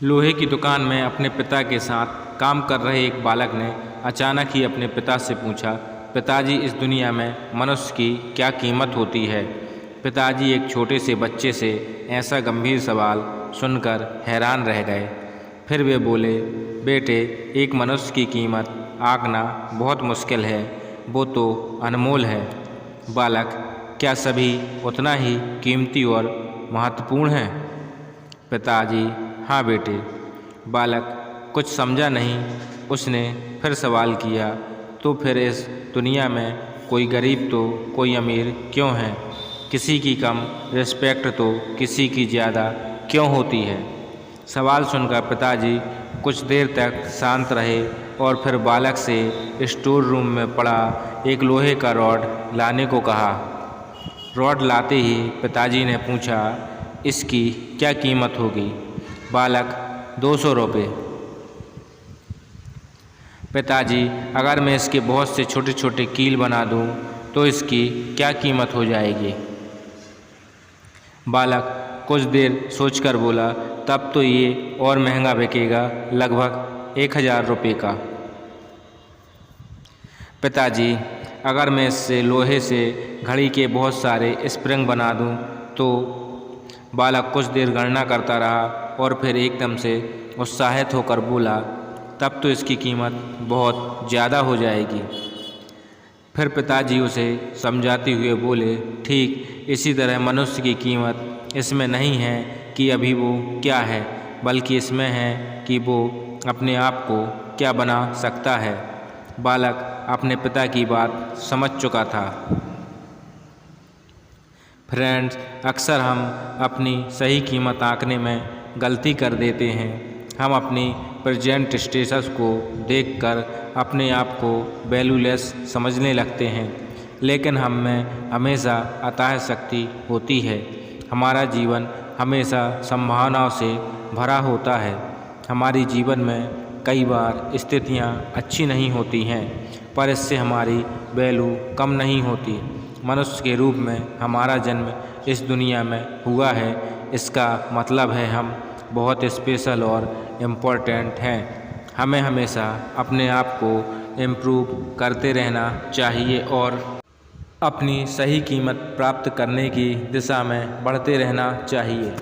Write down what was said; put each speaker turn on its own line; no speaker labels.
लोहे की दुकान में अपने पिता के साथ काम कर रहे एक बालक ने अचानक ही अपने पिता से पूछा, पिताजी, इस दुनिया में मनुष्य की क्या कीमत होती है। पिताजी एक छोटे से बच्चे से ऐसा गंभीर सवाल सुनकर हैरान रह गए। फिर वे बोले, बेटे, एक मनुष्य की कीमत आंकना बहुत मुश्किल है, वो तो अनमोल है। बालक, क्या सभी उतना ही कीमती और महत्वपूर्ण हैं? पिताजी, हाँ बेटे। बालक कुछ समझा नहीं। उसने फिर सवाल किया, तो फिर इस दुनिया में कोई गरीब तो कोई अमीर क्यों है? किसी की कम रिस्पेक्ट तो किसी की ज़्यादा क्यों होती है? सवाल सुनकर पिताजी कुछ देर तक शांत रहे और फिर बालक से स्टोर रूम में पड़ा एक लोहे का रॉड लाने को कहा। रॉड लाते ही पिताजी ने पूछा, इसकी क्या कीमत होगी? बालक, 200 रुपये। पिताजी, अगर मैं इसके बहुत से छोटे छोटे कील बना दूं तो इसकी क्या कीमत हो जाएगी? बालक कुछ देर सोचकर बोला, तब तो ये और महंगा बिकेगा, लगभग 1000 रुपये का। पिताजी, अगर मैं इससे लोहे से घड़ी के बहुत सारे स्प्रिंग बना दूं तो? बालक कुछ देर गणना करता रहा और फिर एकदम से उत्साहित होकर बोला, तब तो इसकी कीमत बहुत ज़्यादा हो जाएगी। फिर पिताजी उसे समझाते हुए बोले, ठीक इसी तरह मनुष्य की कीमत इसमें नहीं है कि अभी वो क्या है, बल्कि इसमें है कि वो अपने आप को क्या बना सकता है। बालक अपने पिता की बात समझ चुका था। फ्रेंड्स, अक्सर हम अपनी सही कीमत आंकने में गलती कर देते हैं। हम अपनी प्रेजेंट स्टेटस को देखकर अपने आप को वैल्यूलेस समझने लगते हैं, लेकिन हम में हमेशा अतः शक्ति होती है। हमारा जीवन हमेशा संभावनाओं से भरा होता है। हमारी जीवन में कई बार स्थितियाँ अच्छी नहीं होती हैं, पर इससे हमारी वैल्यू कम नहीं होती। मनुष्य के रूप में हमारा जन्म इस दुनिया में हुआ है, इसका मतलब है हम बहुत स्पेशल और इम्पोर्टेंट हैं। हमें हमेशा अपने आप को इम्प्रूव करते रहना चाहिए और अपनी सही कीमत प्राप्त करने की दिशा में बढ़ते रहना चाहिए।